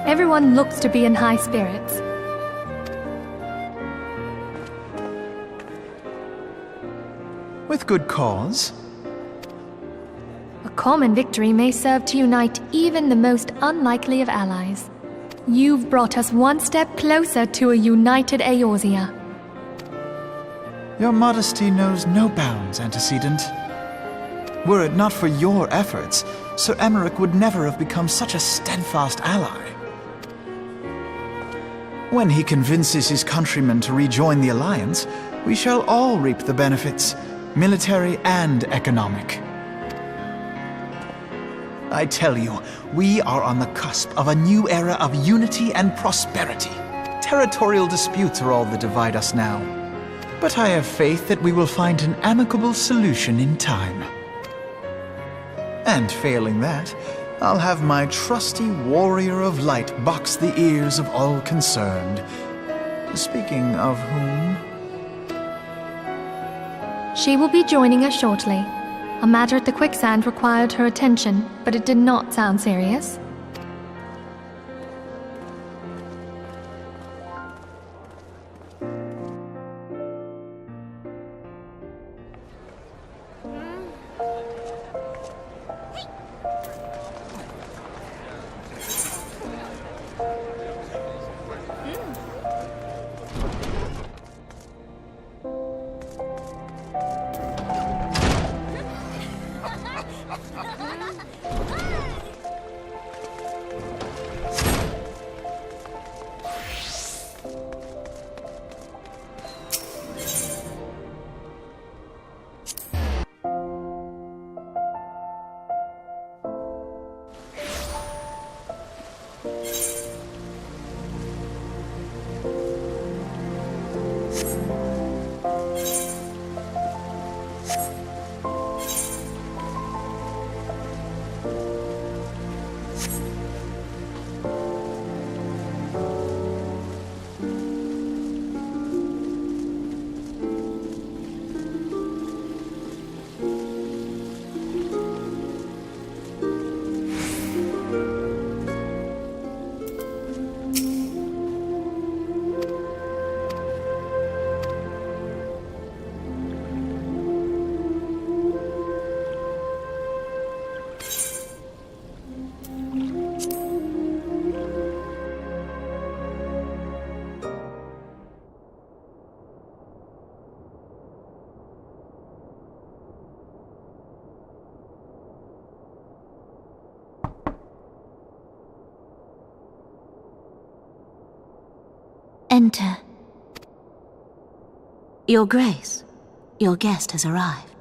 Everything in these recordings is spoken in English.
Everyone looks to be in high spirits. With good cause. A common victory may serve to unite even the most unlikely of allies. You've brought us one step closer to a united Eorzea. Your modesty knows no bounds, Antecedent. Were it not for your efforts, Sir Emmerich would never have become such a steadfast ally. When he convinces his countrymen to rejoin the Alliance, we shall all reap the benefits, military and economic. I tell you, we are on the cusp of a new era of unity and prosperity. Territorial disputes are all that divide us now. But I have faith that we will find an amicable solution in time. And failing that, I'll have my trusty warrior of light box the ears of all concerned. Speaking of whom... She will be joining us shortly. A matter at the quicksand required her attention, but it did not sound serious. Enter. Your Grace, your guest has arrived.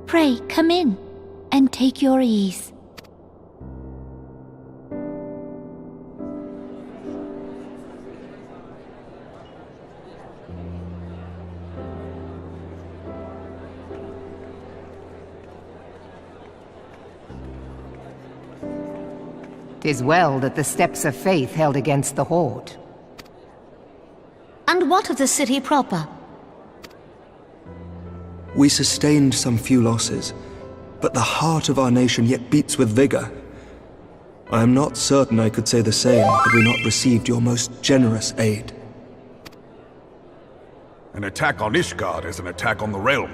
Pray, come in, and take your ease. "'Tis well that the steps of faith held against the Horde." And what of the city proper? We sustained some few losses, but the heart of our nation yet beats with vigor. I am not certain I could say the same had we not received your most generous aid. An attack on Ishgard is an attack on the realm.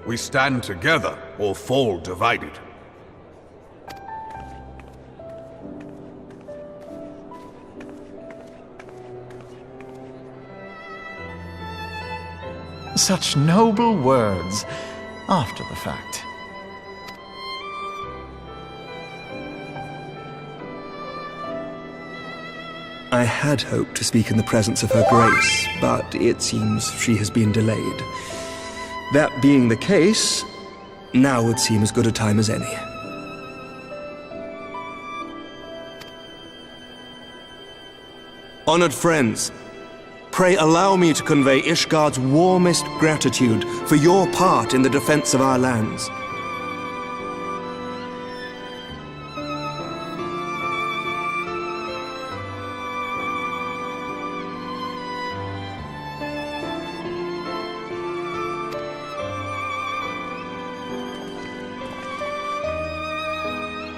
We stand together or fall divided. Such noble words, after the fact. I had hoped to speak in the presence of Her Grace, but it seems she has been delayed. That being the case, now would seem as good a time as any. Honored friends, pray allow me to convey Ishgard's warmest gratitude for your part in the defense of our lands.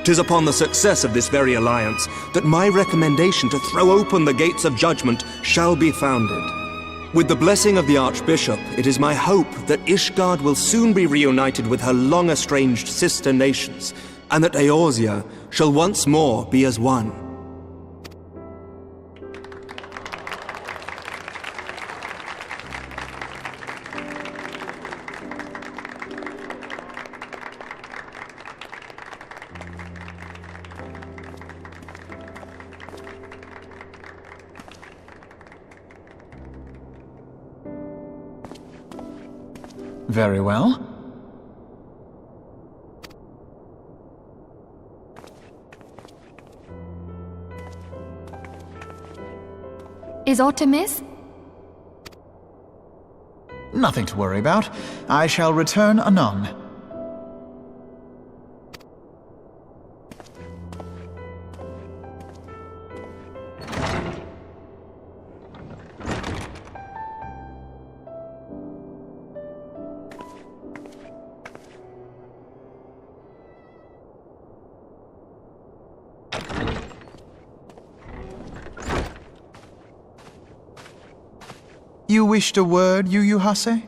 'Tis upon the success of this very alliance that my recommendation to throw open the gates of judgment shall be founded. With the blessing of the Archbishop, it is my hope that Ishgard will soon be reunited with her long-estranged sister nations, and that Eorzea shall once more be as one. Very well. Is aught amiss? Nothing to worry about. I shall return anon. You wished a word, Yu Hase?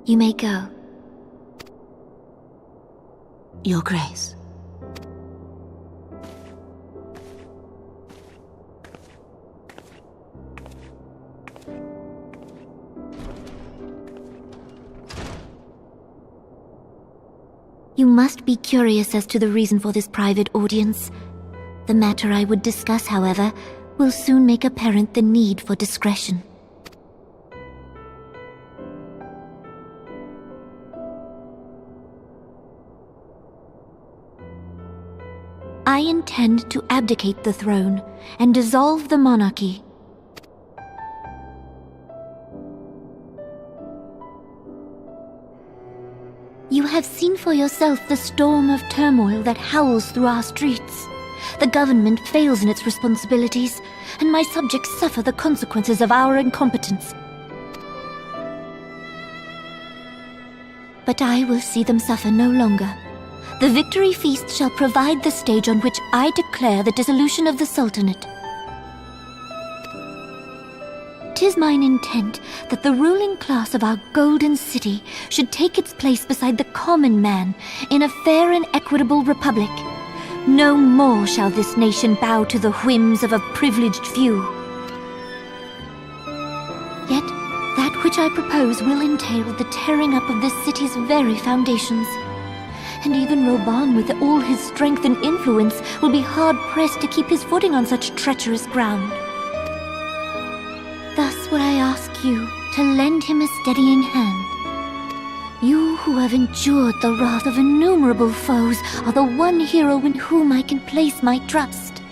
You may go. Your Grace. You must be curious as to the reason for this private audience. The matter I would discuss, however, will soon make apparent the need for discretion. I intend to abdicate the throne and dissolve the monarchy. You have seen for yourself the storm of turmoil that howls through our streets. The government fails in its responsibilities, and my subjects suffer the consequences of our incompetence. But I will see them suffer no longer. The victory feast shall provide the stage on which I declare the dissolution of the sultanate. 'Tis mine intent that the ruling class of our golden city should take its place beside the common man in a fair and equitable republic. No more shall this nation bow to the whims of a privileged few. Yet, that which I propose will entail the tearing up of this city's very foundations. And even Roban, with all his strength and influence, will be hard-pressed to keep his footing on such treacherous ground. Thus would I ask you to lend him a steadying hand. You who have endured the wrath of innumerable foes are the one hero in whom I can place my trust.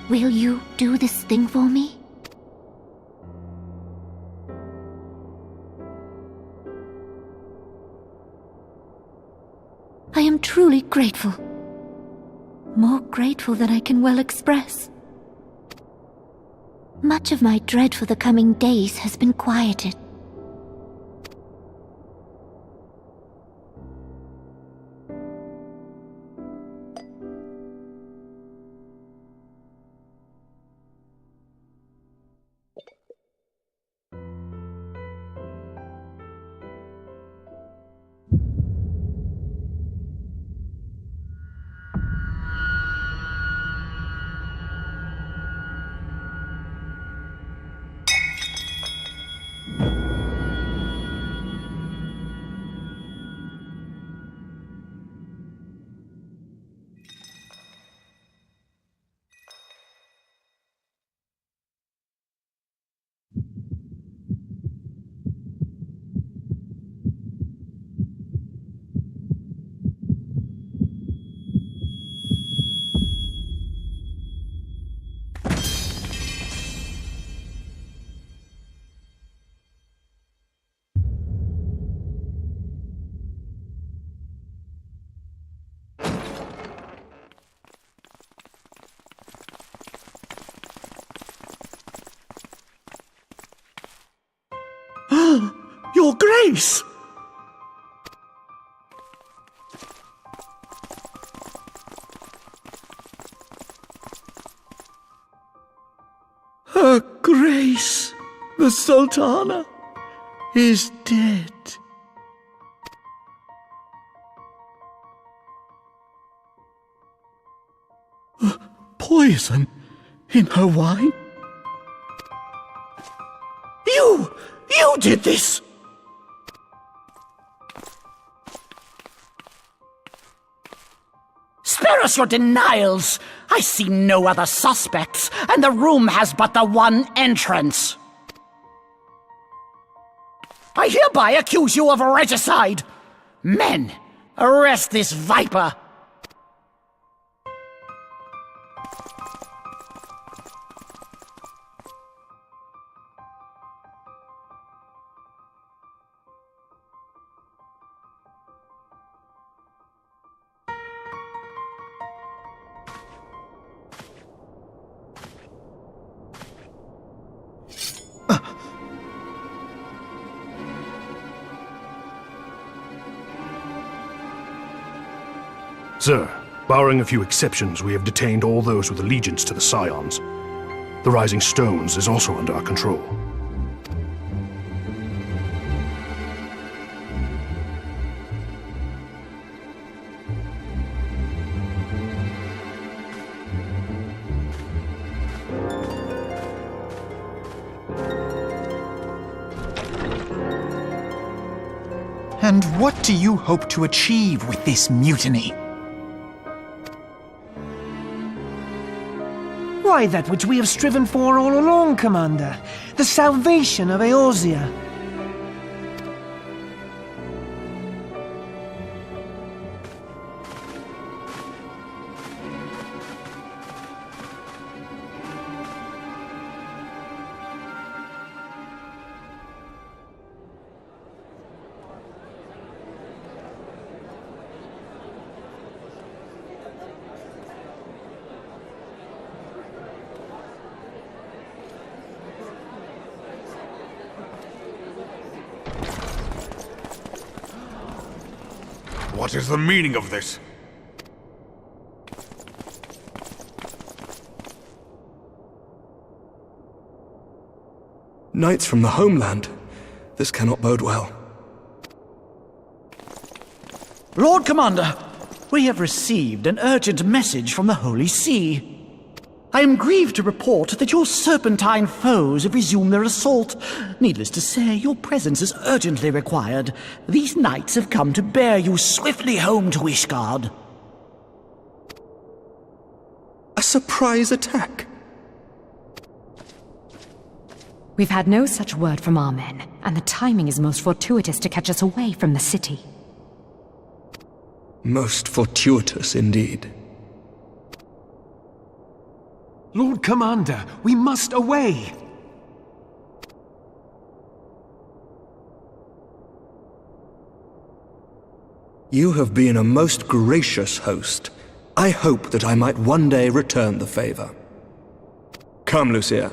Will you do this thing for me? I am truly grateful. More grateful than I can well express. Much of my dread for the coming days has been quieted. Your Grace! Her Grace, the Sultana, is dead. Poison in her wine? You did this! Spare us your denials! I see no other suspects, and the room has but the one entrance. I hereby accuse you of regicide! Men, arrest this viper! Sir, barring a few exceptions, we have detained all those with allegiance to the Scions. The Rising Stones is also under our control. And what do you hope to achieve with this mutiny? Why, that which we have striven for all along, Commander. The salvation of Eorzea. What is the meaning of this? Knights from the homeland. This cannot bode well. Lord Commander, we have received an urgent message from the Holy See. I am grieved to report that your serpentine foes have resumed their assault. Needless to say, your presence is urgently required. These knights have come to bear you swiftly home to Ishgard. A surprise attack? We've had no such word from our men, and the timing is most fortuitous to catch us away from the city. Most fortuitous indeed. Lord Commander, we must away! You have been a most gracious host. I hope that I might one day return the favor. Come, Lucia.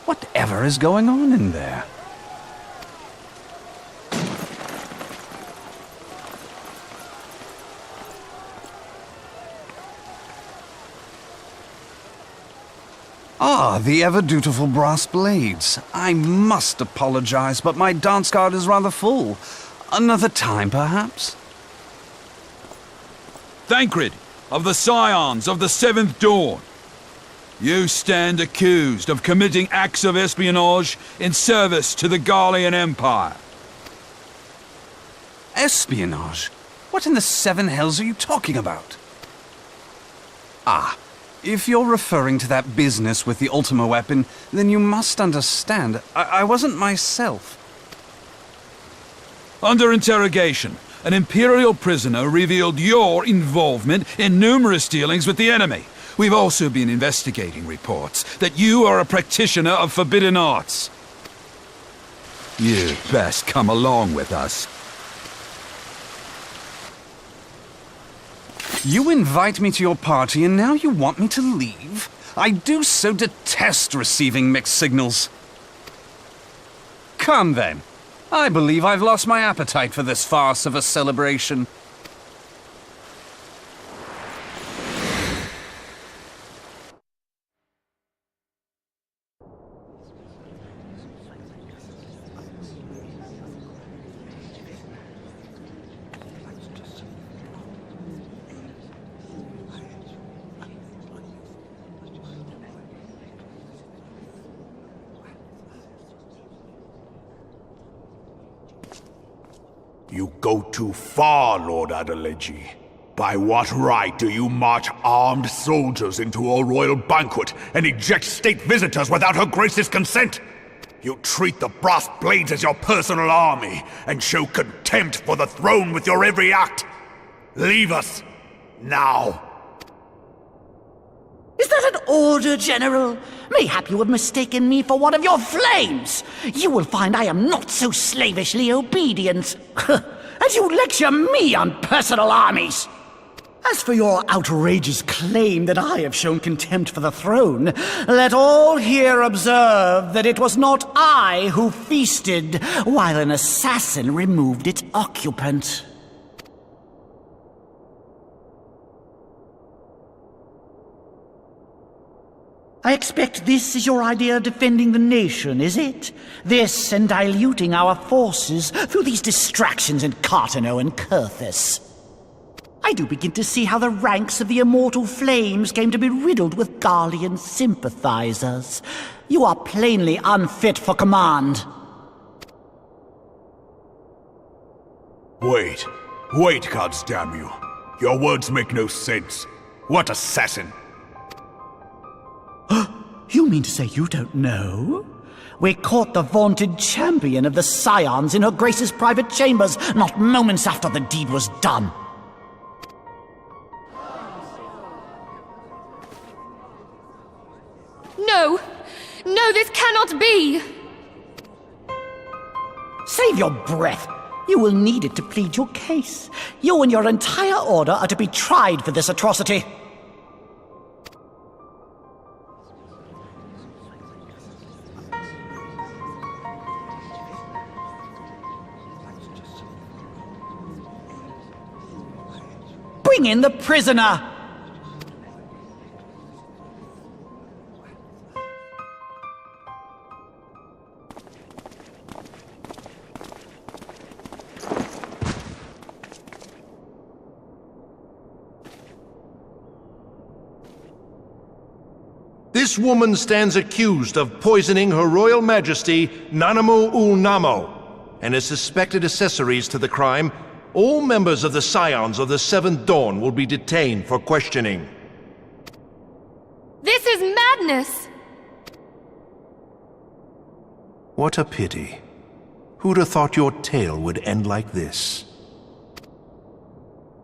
Whatever is going on in there? Ah, the ever-dutiful brass blades. I must apologize, but my dance card is rather full. Another time, perhaps? Thancred, of the Scions of the Seventh Dawn. You stand accused of committing acts of espionage in service to the Garlean Empire. Espionage? What in the seven hells are you talking about? Ah, If you're referring to that business with the Ultima weapon, then you must understand, I wasn't myself. Under interrogation, an Imperial prisoner revealed your involvement in numerous dealings with the enemy. We've also been investigating reports that you are a practitioner of forbidden arts. You'd best come along with us. You invite me to your party and now you want me to leave? I do so detest receiving mixed signals. Come then. I believe I've lost my appetite for this farce of a celebration. You go too far, Lord Adeleji. By what right do you march armed soldiers to a royal banquet and eject state visitors without Her Grace's consent? You treat the brass blades as your personal army and show contempt for the throne with your every act. Leave us, now. Is that an order, General? Mayhap you have mistaken me for one of your flames. You will find I am not so slavishly obedient. As you lecture me on personal armies. As for your outrageous claim that I have shown contempt for the throne, let all here observe that it was not I who feasted while an assassin removed its occupant. I expect this is your idea of defending the nation, is it? This and diluting our forces through these distractions in Cartano and Kurthis. I do begin to see how the ranks of the Immortal Flames came to be riddled with Garlean sympathizers. You are plainly unfit for command. Wait, goddamn you. Your words make no sense. What assassin? You mean to say you don't know? We caught the vaunted champion of the Scions in Her Grace's private chambers, not moments after the deed was done. No! No, this cannot be! Save your breath. You will need it to plead your case. You and your entire order are to be tried for this atrocity. Bring in the prisoner! This woman stands accused of poisoning Her Royal Majesty Nanamu ul Namo and is suspected accessories to the crime. All members of the Scions of the Seventh Dawn will be detained for questioning. This is madness! What a pity. Who'd have thought your tale would end like this?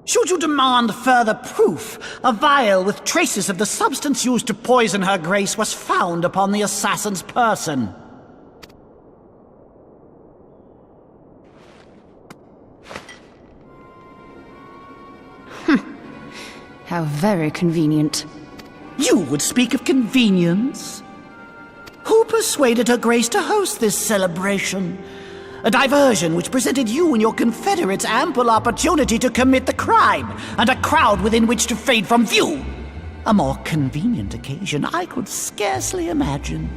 Should you demand further proof, a vial with traces of the substance used to poison Her Grace was found upon the assassin's person. How very convenient. You would speak of convenience? Who persuaded Her Grace to host this celebration? A diversion which presented you and your confederates ample opportunity to commit the crime, and a crowd within which to fade from view. A more convenient occasion I could scarcely imagine.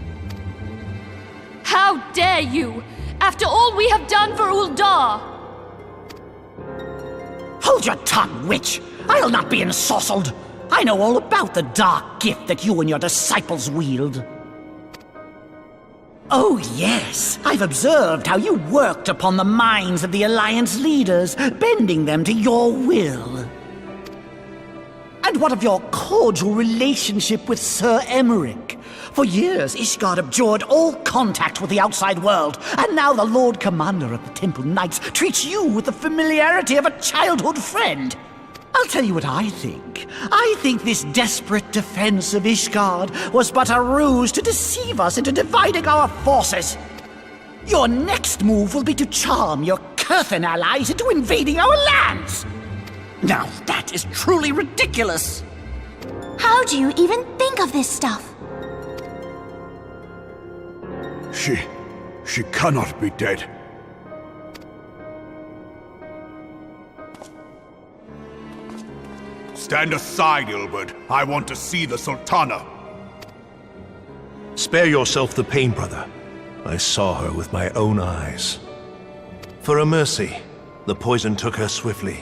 How dare you! After all we have done for Uldar! Hold your tongue, witch! I'll not be ensorcelled! I know all about the dark gift that you and your disciples wield. Oh yes, I've observed how you worked upon the minds of the Alliance leaders, bending them to your will. And And what of your cordial relationship with Sir Emmerich? For years, Ishgard abjured all contact with the outside world, and now the Lord Commander of the Temple Knights treats you with the familiarity of a childhood friend. I'll tell you what I think. I think this desperate defense of Ishgard was but a ruse to deceive us into dividing our forces. Your next move will be to charm your Kurthan allies into invading our lands. Now that is truly ridiculous. How do you even think of this stuff? She cannot be dead. Stand aside, Ilbert. I want to see the Sultana. Spare yourself the pain, brother. I saw her with my own eyes. For a mercy, the poison took her swiftly.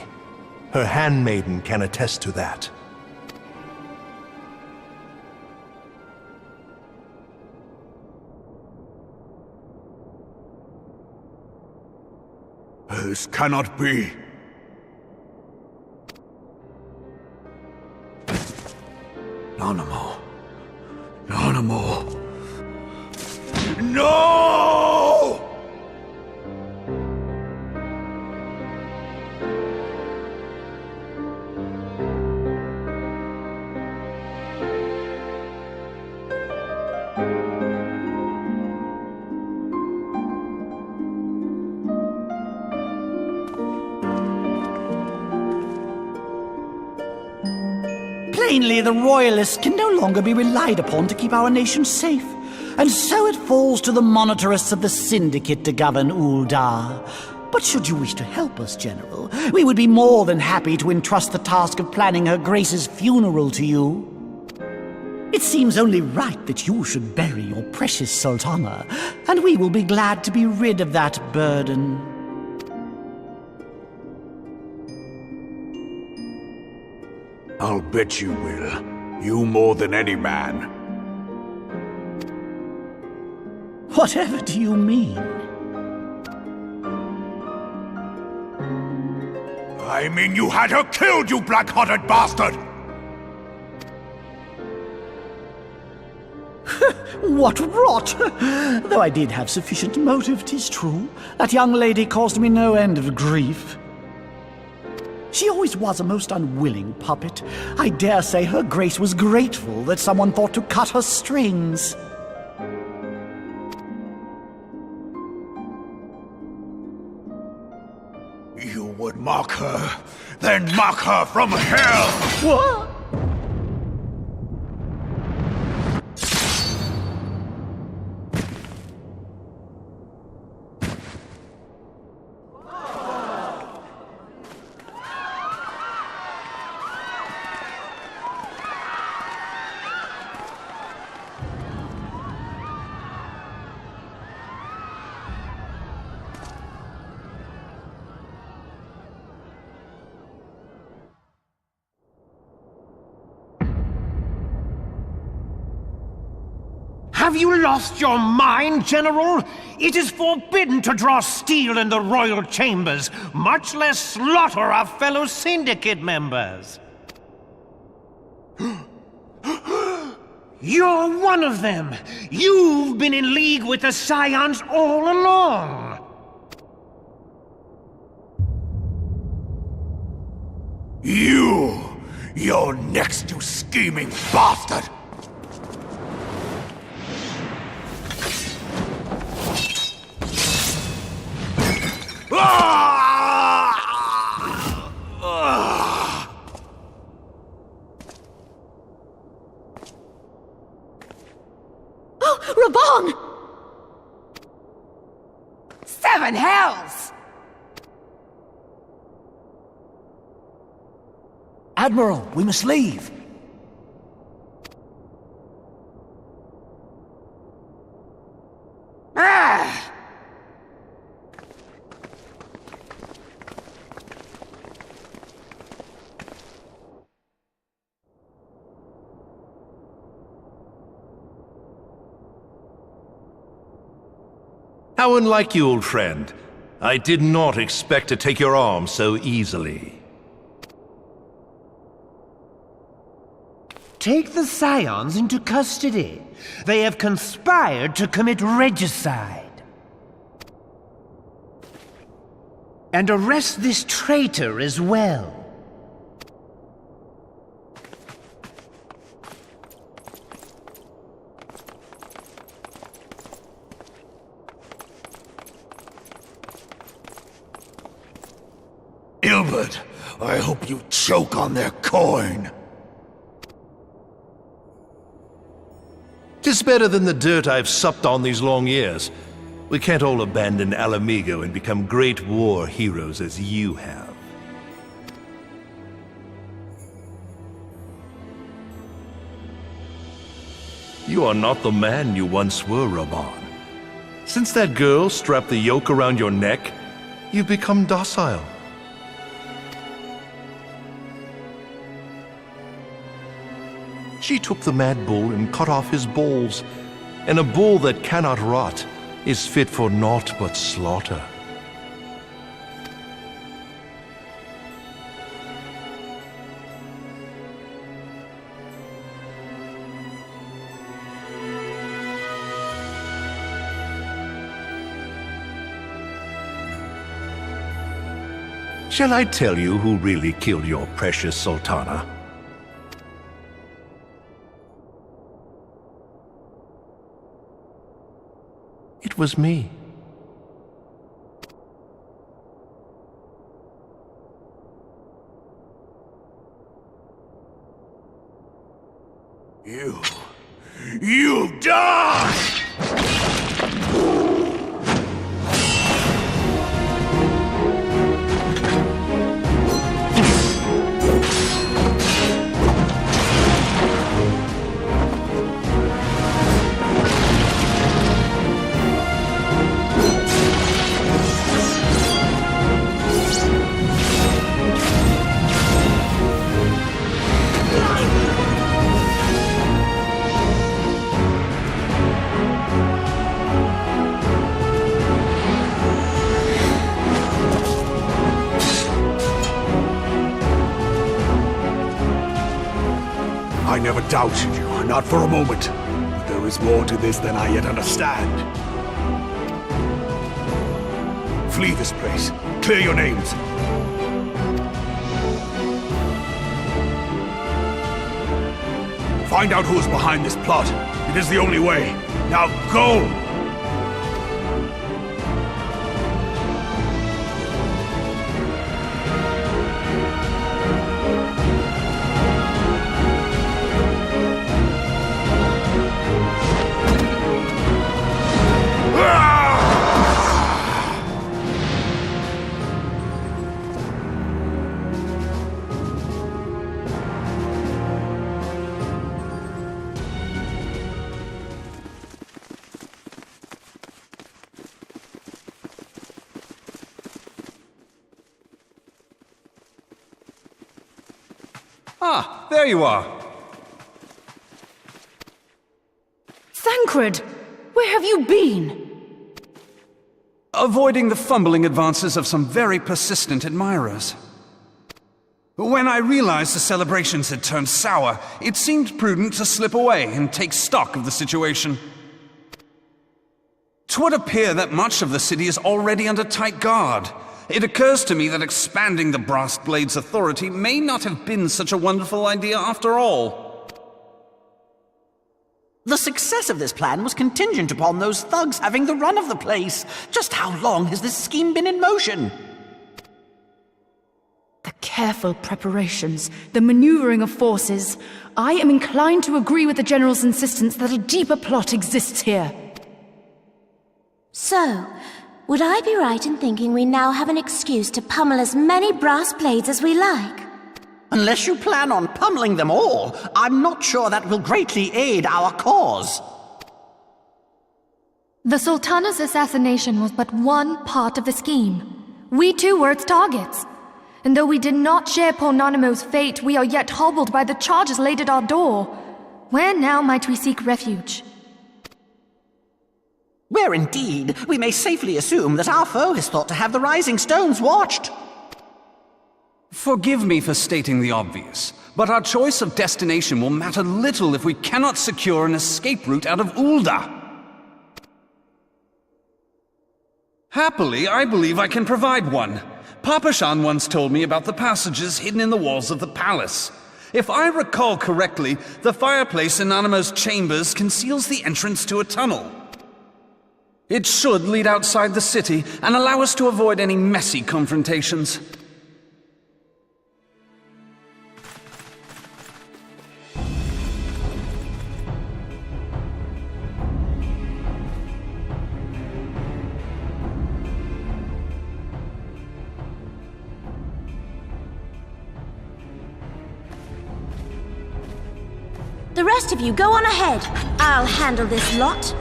Her handmaiden can attest to that. This cannot be. Nanamo. Nanamo. No! Plainly, the Royalists can no longer be relied upon to keep our nation safe. And so it falls to the monitorists of the Syndicate to govern Uldar. But should you wish to help us, General, we would be more than happy to entrust the task of planning Her Grace's funeral to you. It seems only right that you should bury your precious Sultana, and we will be glad to be rid of that burden. I'll bet you will. You more than any man. Whatever do you mean? I mean you had her killed, you black-hearted bastard! What rot! Though I did have sufficient motive, 'tis true. That young lady caused me no end of grief. She always was a most unwilling puppet. I dare say Her Grace was grateful that someone thought to cut her strings. You would mock her, then mock her from hell! What? Have you lost your mind, General? It is forbidden to draw steel in the royal chambers, much less slaughter our fellow Syndicate members. You're one of them! You've been in league with the Scions all along! You're next, you scheming bastard! Oh, Raban! 7 hells! Admiral, we must leave. Ah! How unlike you, old friend. I did not expect to take your arm so easily. Take the Scions into custody. They have conspired to commit regicide. And arrest this traitor as well. Ilbert, I hope you choke on their coin. 'Tis better than the dirt I've supped on these long years. We can't all abandon Alamigo and become great war heroes as you have. You are not the man you once were, Raban. Since that girl strapped the yoke around your neck, you've become docile. She took the mad bull and cut off his balls, and a bull that cannot rot is fit for naught but slaughter. Shall I tell you who really killed your precious Sultana? It was me. You die! I never doubted you, not for a moment. But there is more to this than I yet understand. Flee this place. Clear your names. Find out who is behind this plot. It is the only way. Now go! Ah, there you are. Thancred! Where have you been? Avoiding the fumbling advances of some very persistent admirers. When I realized the celebrations had turned sour, it seemed prudent to slip away and take stock of the situation. 'Twould appear that much of the city is already under tight guard. It occurs to me that expanding the Brass Blade's authority may not have been such a wonderful idea after all. The success of this plan was contingent upon those thugs having the run of the place. Just how long has this scheme been in motion? The careful preparations, the maneuvering of forces. I am inclined to agree with the General's insistence that a deeper plot exists here. So, would I be right in thinking we now have an excuse to pummel as many brass blades as we like? Unless you plan on pummeling them all, I'm not sure that will greatly aid our cause. The Sultana's assassination was but one part of the scheme. We too were its targets. And though we did not share poor Nanamo's fate, we are yet hobbled by the charges laid at our door. Where now might we seek refuge? Where indeed, we may safely assume that our foe has thought to have the Rising Stones watched. Forgive me for stating the obvious, but our choice of destination will matter little if we cannot secure an escape route out of Ul'dah. Happily, I believe I can provide one. Papa Shan once told me about the passages hidden in the walls of the palace. If I recall correctly, the fireplace in Nanamo's chambers conceals the entrance to a tunnel. It should lead outside the city and allow us to avoid any messy confrontations. The rest of you, go on ahead. I'll handle this lot.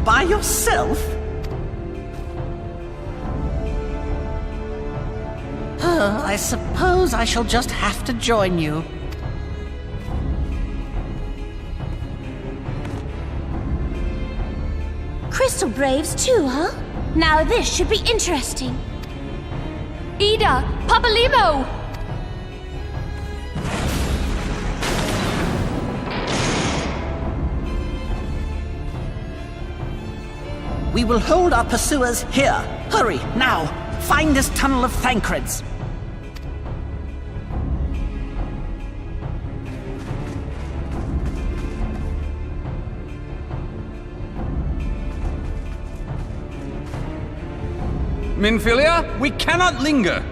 By yourself? I suppose I shall just have to join you. Crystal Braves too, huh? Now this should be interesting. Ida! Papalimo! We will hold our pursuers here. Hurry, now! Find this tunnel of Thancreds. Minfilia, we cannot linger!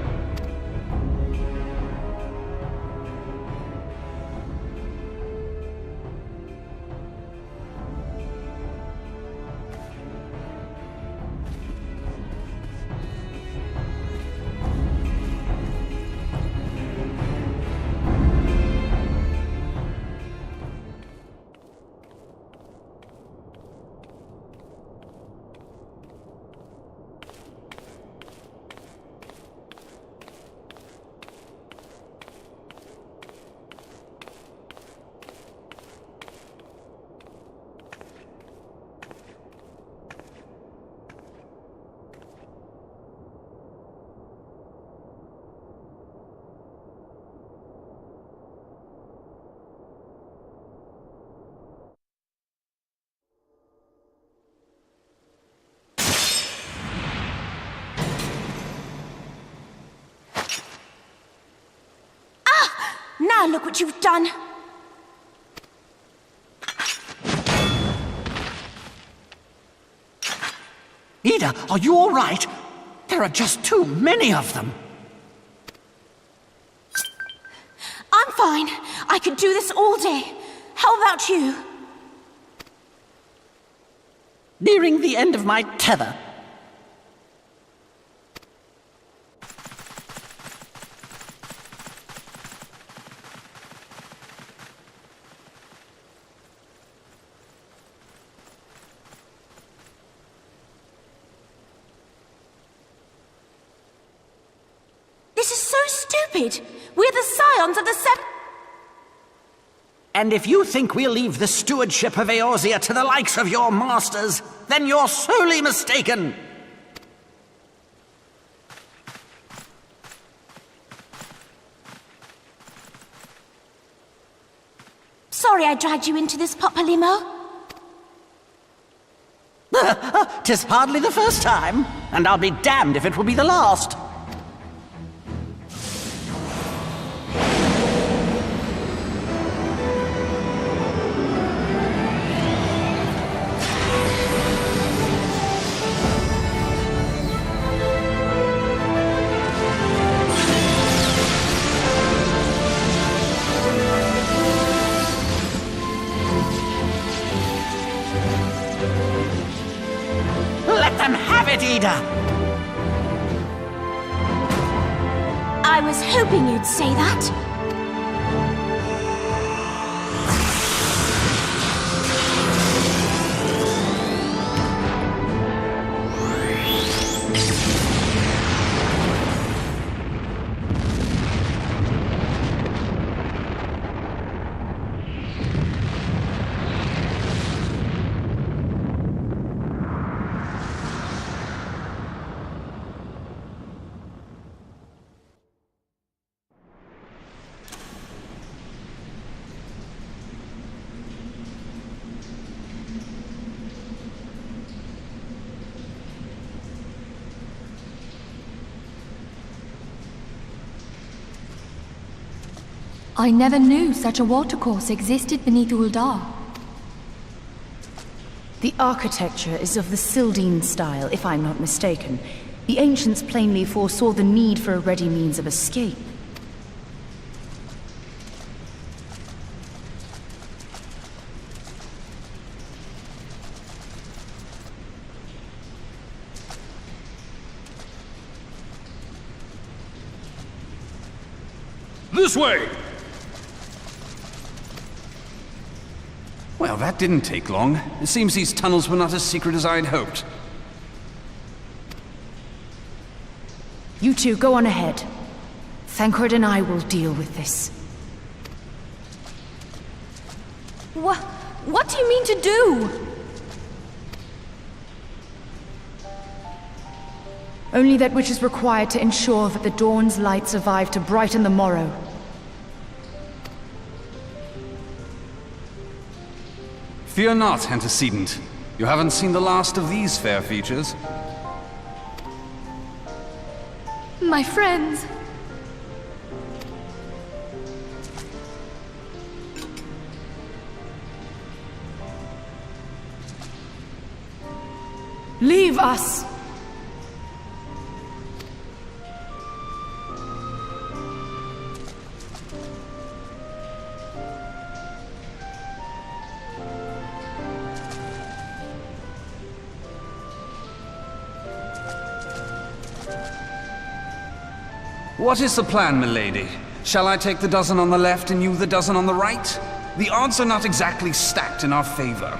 Now look what you've done! Ida, are you all right? There are just too many of them. I'm fine. I could do this all day. How about you? Nearing the end of my tether. This is so stupid! We're the scions of the Seven... And if you think we'll leave the stewardship of Eorzea to the likes of your masters, then you're sorely mistaken! Sorry I dragged you into this, Papalimo. 'Tis hardly the first time, and I'll be damned if it will be the last. Ida! I was hoping you'd say that. I never knew such a watercourse existed beneath Uldar. The architecture is of the Sildine style, if I'm not mistaken. The ancients plainly foresaw the need for a ready means of escape. This way! Well, that didn't take long. It seems these tunnels were not as secret as I'd hoped. You two go on ahead. Thancred and I will deal with this. What do you mean to do? Only that which is required to ensure that the dawn's light survive to brighten the morrow. Fear not, antecedent. You haven't seen the last of these fair features. My friends. Leave us! What is the plan, milady? Shall I take the dozen on the left and you the dozen on the right? The odds are not exactly stacked in our favor.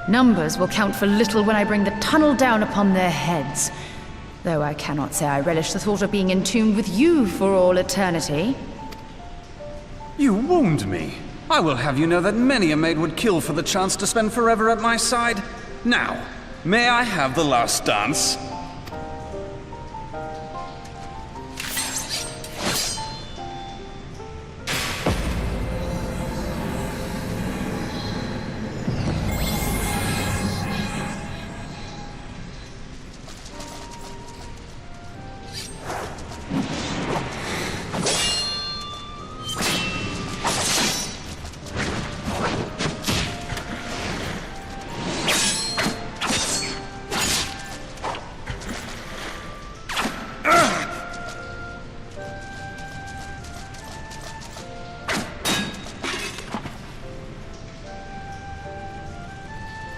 Numbers will count for little when I bring the tunnel down upon their heads. Though I cannot say I relish the thought of being entombed with you for all eternity. You wound me. I will have you know that many a maid would kill for the chance to spend forever at my side. Now, may I have the last dance?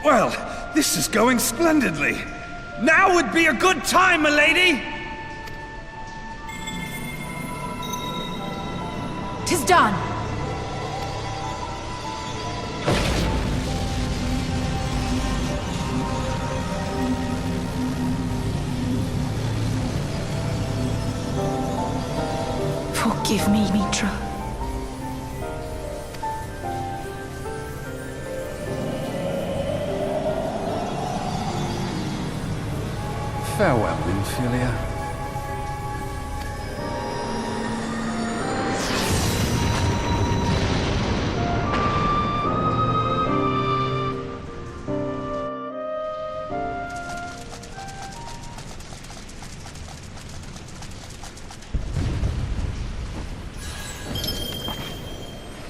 Well, this is going splendidly. Now would be a good time, milady! 'Tis done! Forgive me, Mitra. Farewell, Nymphilia.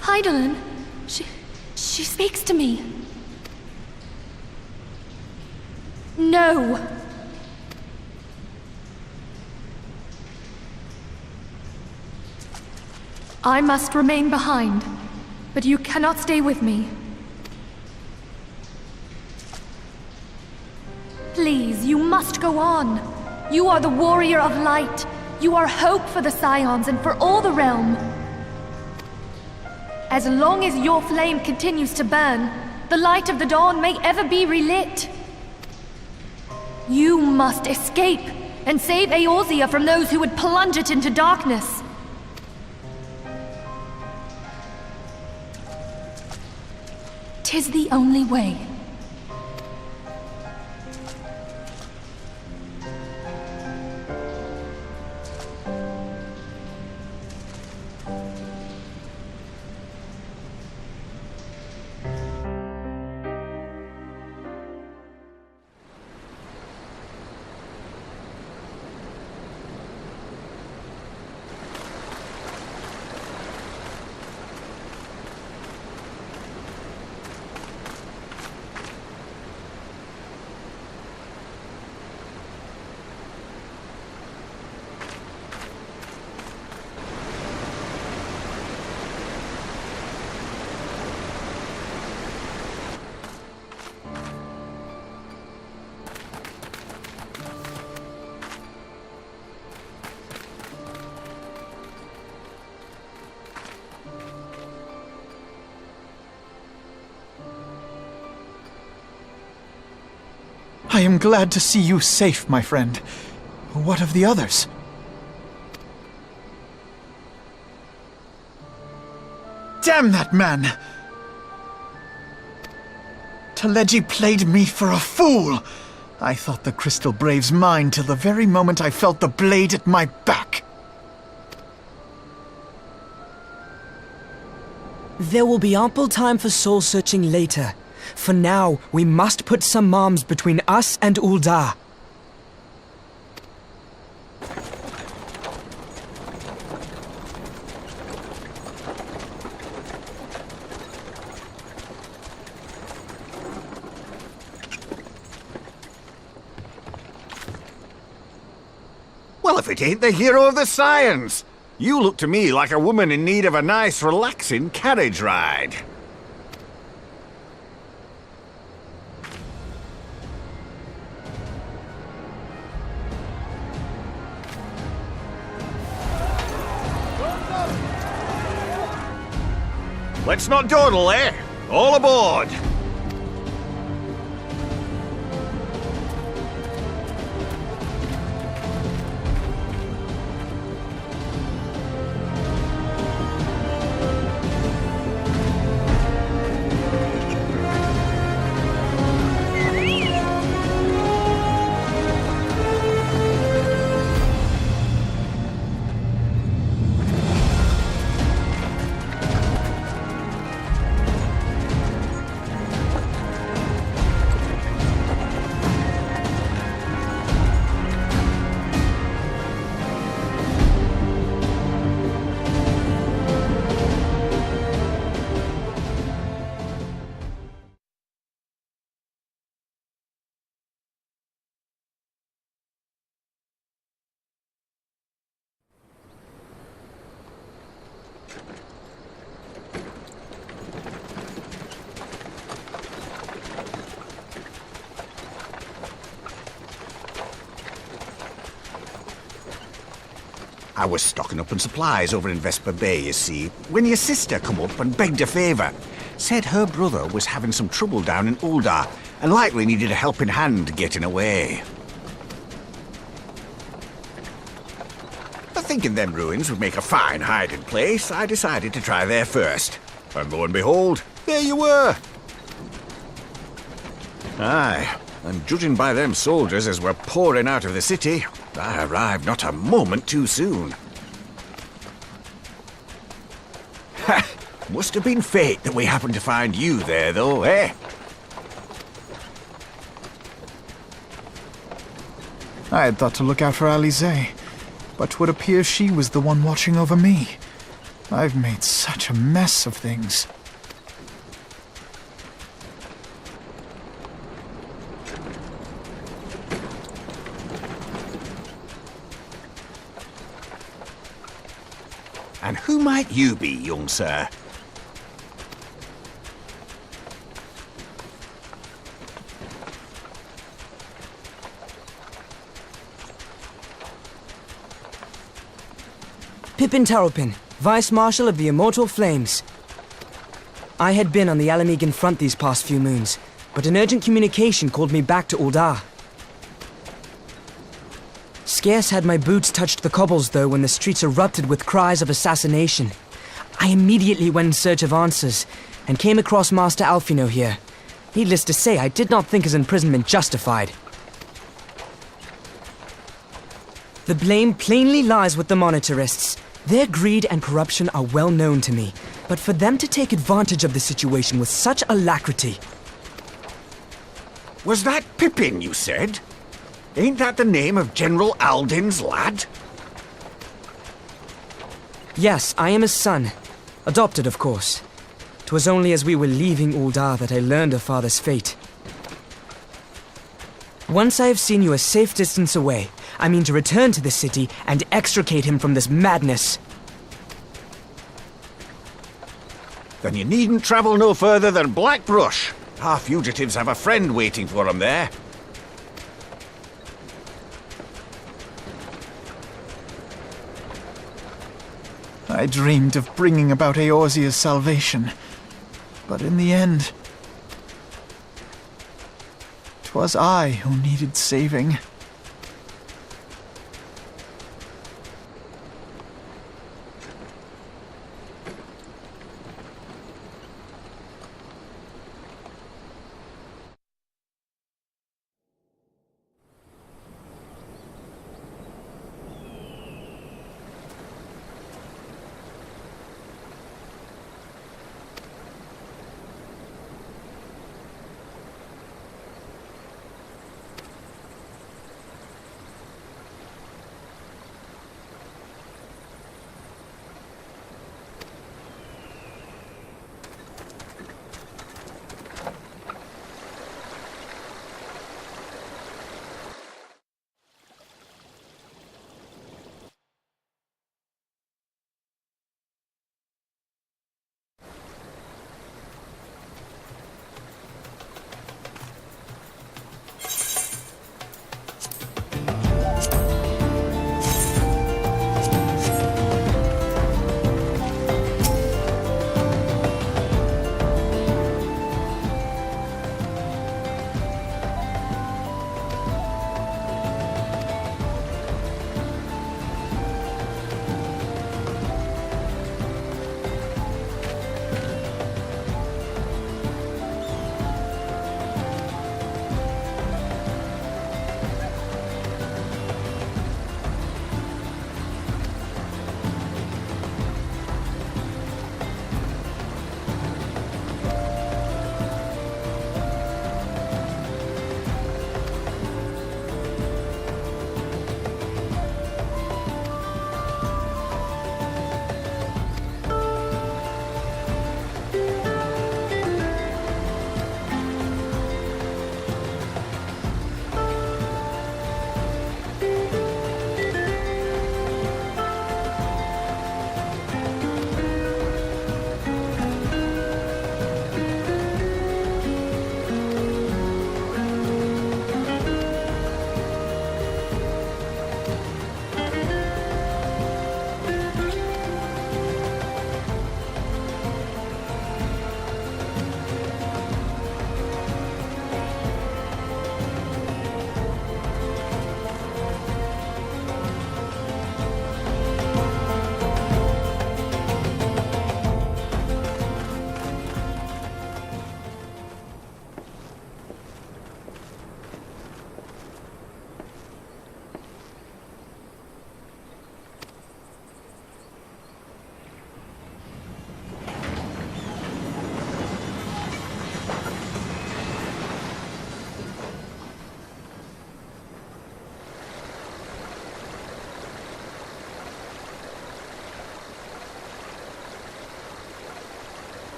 Hydaelyn, she speaks to me. No! I must remain behind, but you cannot stay with me. Please, you must go on. You are the warrior of light. You are hope for the Scions and for all the realm. As long as your flame continues to burn, the light of the dawn may ever be relit. You must escape and save Eorzea from those who would plunge it into darkness. Tis the only way. I am glad to see you safe, my friend. What of the others? Damn that man! Teleji played me for a fool! I thought the Crystal Brave's mine till the very moment I felt the blade at my back. There will be ample time for soul-searching later. For now, we must put some arms between us and Ul'dah. Well, if it ain't the hero of the Scions! You look to me like a woman in need of a nice, relaxing carriage ride. Let's not dawdle, eh? All aboard! I was stocking up on supplies over in Vesper Bay, you see, when your sister come up and begged a favour. Said her brother was having some trouble down in Ul'dah, and likely needed a helping hand getting away. But thinking them ruins would make a fine hiding place, I decided to try there first. And lo and behold, there you were! Aye, and judging by them soldiers as were pouring out of the city, I arrived not a moment too soon. Ha! Must have been fate that we happened to find you there, though, eh? I had thought to look out for Alize, but 'twould appear she was the one watching over me. I've made such a mess of things. And who might you be, young sir? Pippin Taropin, Vice Marshal of the Immortal Flames. I had been on the Alamegan front these past few moons, but an urgent communication called me back to Ul'dah. Scarce had my boots touched the cobbles, though, when the streets erupted with cries of assassination. I immediately went in search of answers, and came across Master Alfino here. Needless to say, I did not think his imprisonment justified. The blame plainly lies with the Monitarists. Their greed and corruption are well known to me, but for them to take advantage of the situation with such alacrity... Was that Pippin, you said? Ain't that the name of General Alden's lad? Yes, I am his son. Adopted, of course. 'Twas only as we were leaving Ul'dah that I learned of father's fate. Once I have seen you a safe distance away, I mean to return to the city and extricate him from this madness. Then you needn't travel no further than Blackbrush. Our fugitives have a friend waiting for them there. I dreamed of bringing about Eorzea's salvation, but in the end, 'Twas I who needed saving.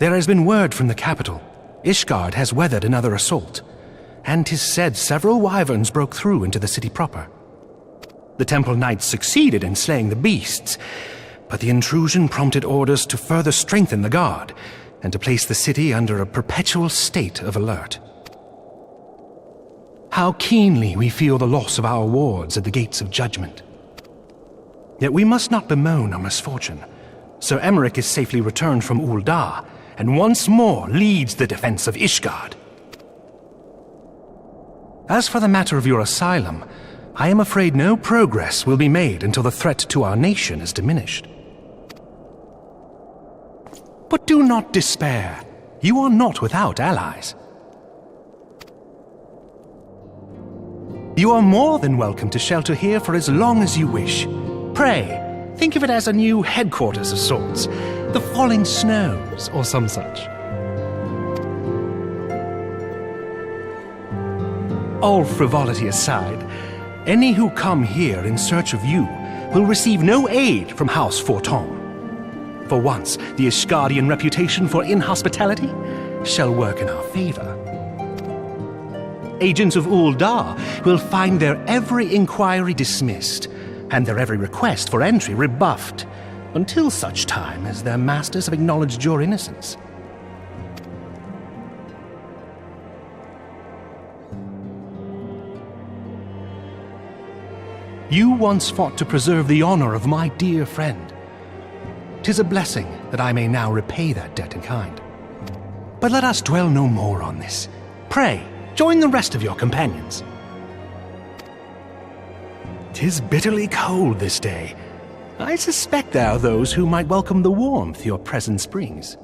There has been word from the capital. Ishgard has weathered another assault, and 'tis said several wyverns broke through into the city proper. The Temple Knights succeeded in slaying the beasts, but the intrusion prompted orders to further strengthen the guard, and to place the city under a perpetual state of alert. How keenly we feel the loss of our wards at the gates of judgment. Yet we must not bemoan our misfortune. Sir Emmerich is safely returned from Ul'dah, and once more leads the defense of Ishgard. As for the matter of your asylum, I am afraid no progress will be made until the threat to our nation is diminished. But do not despair. You are not without allies. You are more than welcome to shelter here for as long as you wish. Pray, think of it as a new headquarters of sorts. The Falling Snows, or some such. All frivolity aside, any who come here in search of you will receive no aid from House Forton. For once, the Ishgardian reputation for inhospitality shall work in our favor. Agents of Ul'dah will find their every inquiry dismissed, and their every request for entry rebuffed, until such time as their masters have acknowledged your innocence. You once fought to preserve the honor of my dear friend. 'Tis a blessing that I may now repay that debt in kind. But let us dwell no more on this. Pray, join the rest of your companions. 'Tis bitterly cold this day. I suspect there are those who might welcome the warmth your presence brings.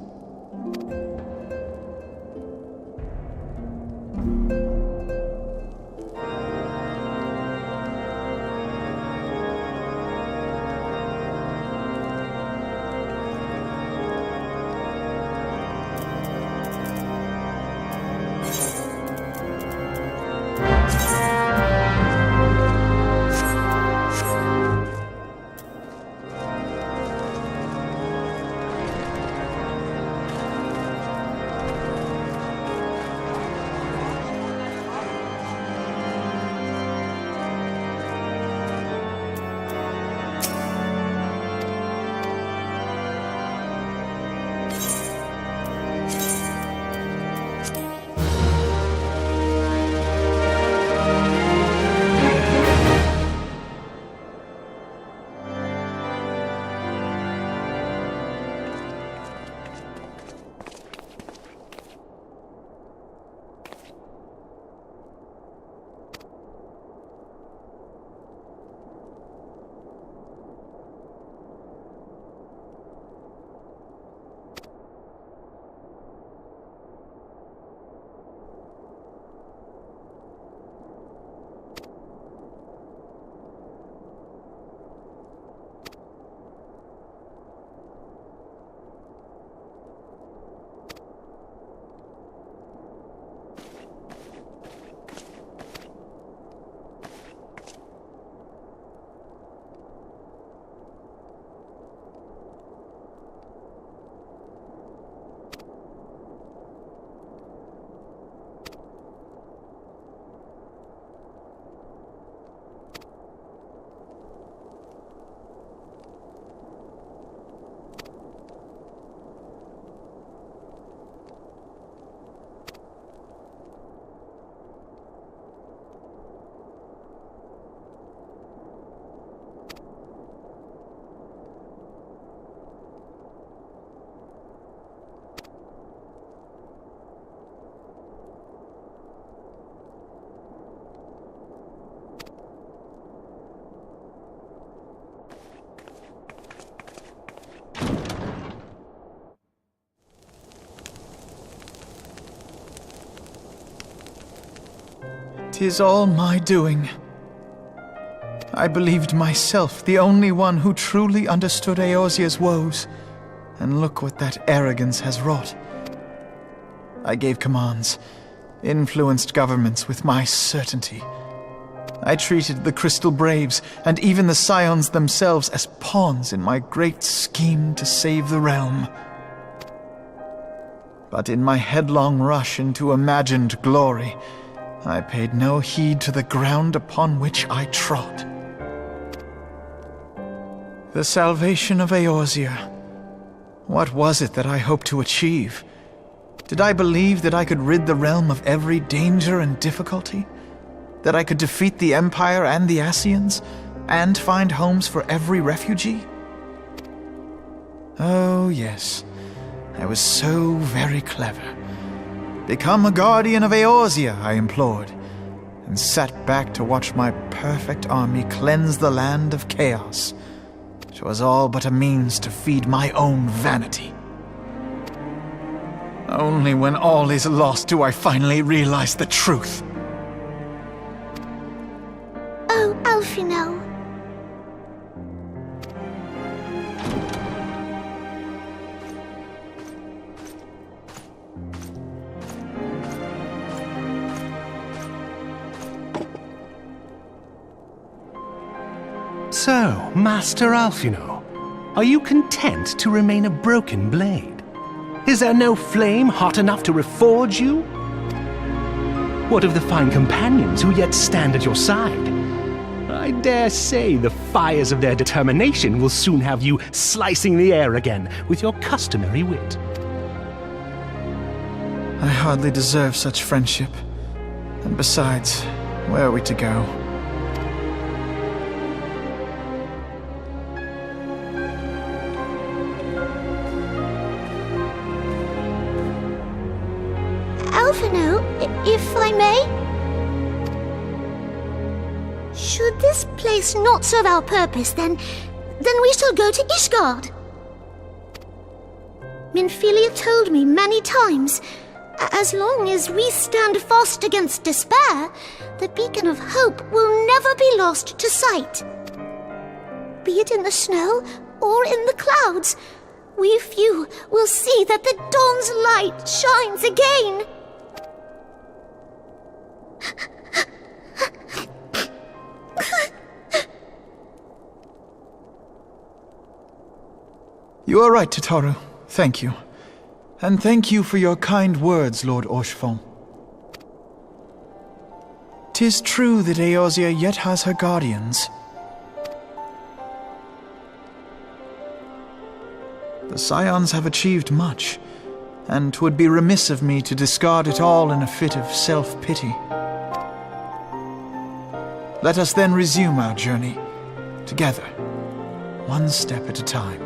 "'Tis all my doing. I believed myself the only one who truly understood Eorzea's woes, and look what that arrogance has wrought. I gave commands, influenced governments with my certainty. I treated the Crystal Braves, and even the Scions themselves, as pawns in my great scheme to save the realm. But in my headlong rush into imagined glory, I paid no heed to the ground upon which I trod. The salvation of Eorzea. What was it that I hoped to achieve? Did I believe that I could rid the realm of every danger and difficulty? That I could defeat the Empire and the Ascians, and find homes for every refugee? Oh, yes. I was so very clever. Become a guardian of Eorzea, I implored, and sat back to watch my perfect army cleanse the land of chaos, which was all but a means to feed my own vanity. Only when all is lost do I finally realize the truth. Oh, Alfino. So, Master Alfino, are you content to remain a broken blade? Is there no flame hot enough to reforge you? What of the fine companions who yet stand at your side? I dare say the fires of their determination will soon have you slicing the air again with your customary wit. I hardly deserve such friendship. And besides, where are we to go? Alfino, if I may? Should this place not serve our purpose, then we shall go to Ishgard. Minfilia told me many times, as long as we stand fast against despair, the beacon of hope will never be lost to sight. Be it in the snow or in the clouds, we few will see that the dawn's light shines again. You are right, Tataru. Thank you. And thank you for your kind words, Lord Orchefon. 'Tis true that Eorzea yet has her guardians. The Scions have achieved much, and 'twould be remiss of me to discard it all in a fit of self-pity. Let us then resume our journey, together, one step at a time.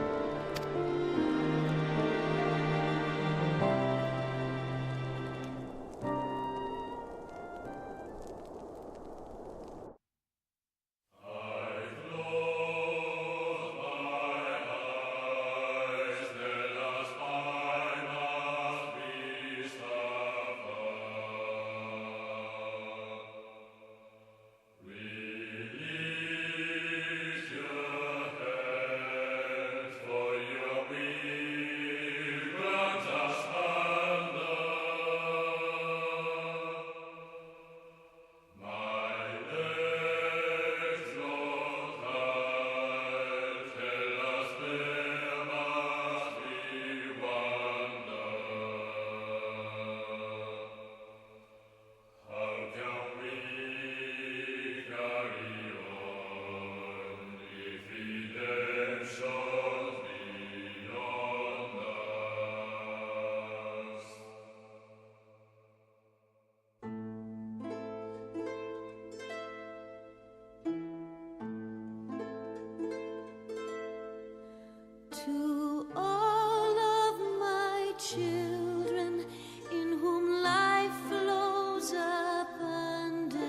To all of my children, in whom life flows abundant,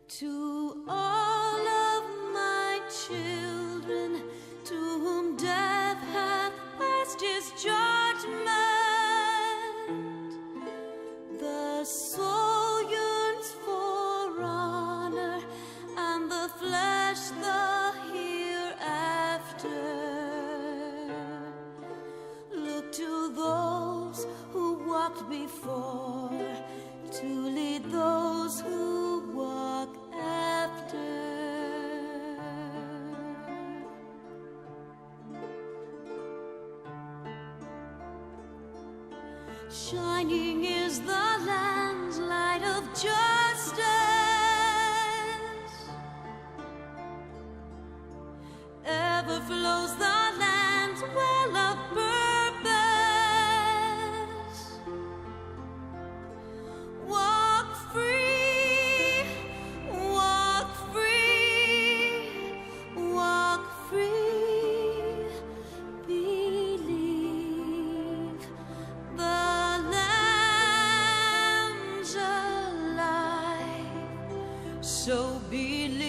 to all of my children, to whom death hath passed his judgment, the soul yearns for honor, and the flesh the look to those who walked before, to lead those who walk after. Shining is the land's light of justice. Ever flows the land's well of purpose. Walk free, walk free, walk free. Believe the lamb's alive. So believe.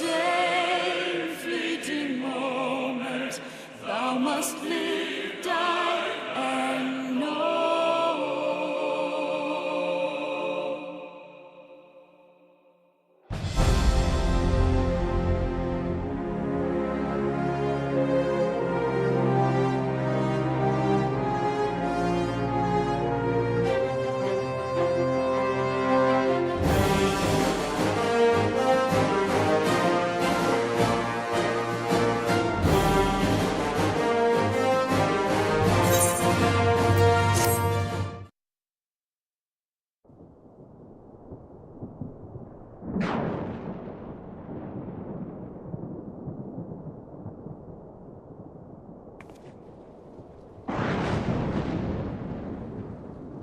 Same fleeting moment.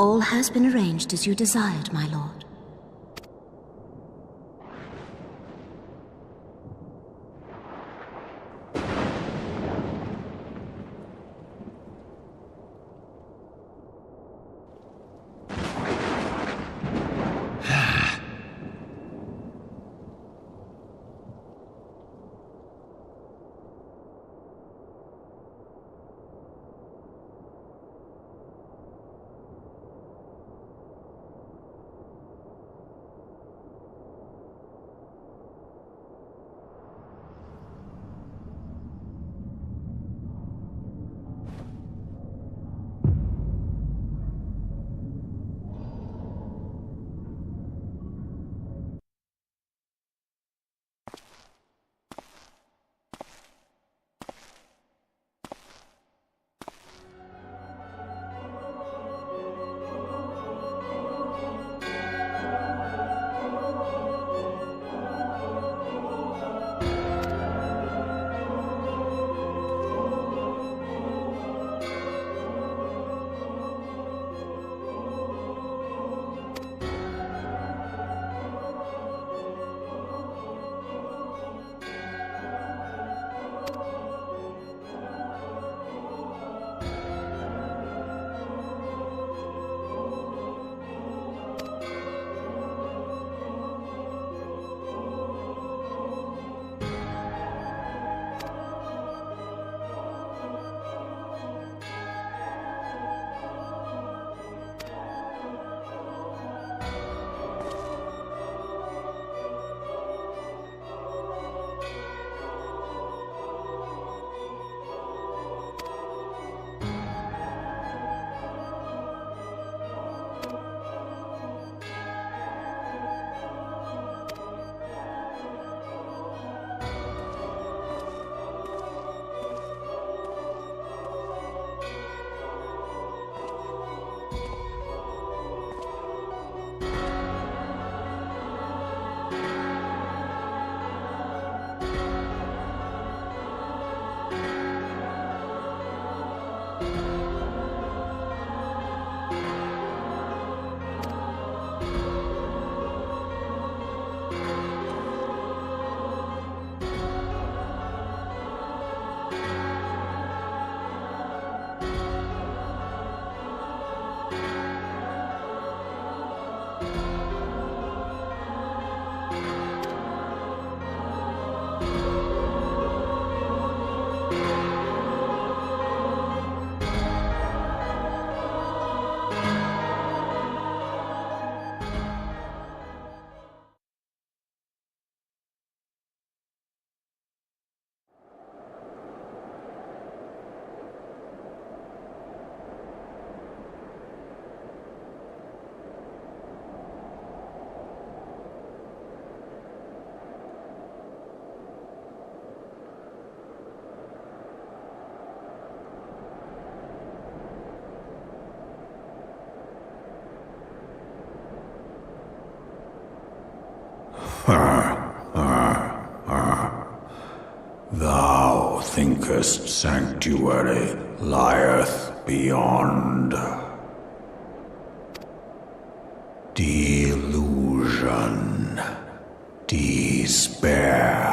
All has been arranged as you desired, my lord. Thou thinkest sanctuary lieth beyond. Delusion, despair,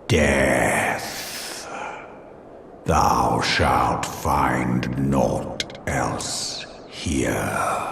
death. Thou shalt find naught else here.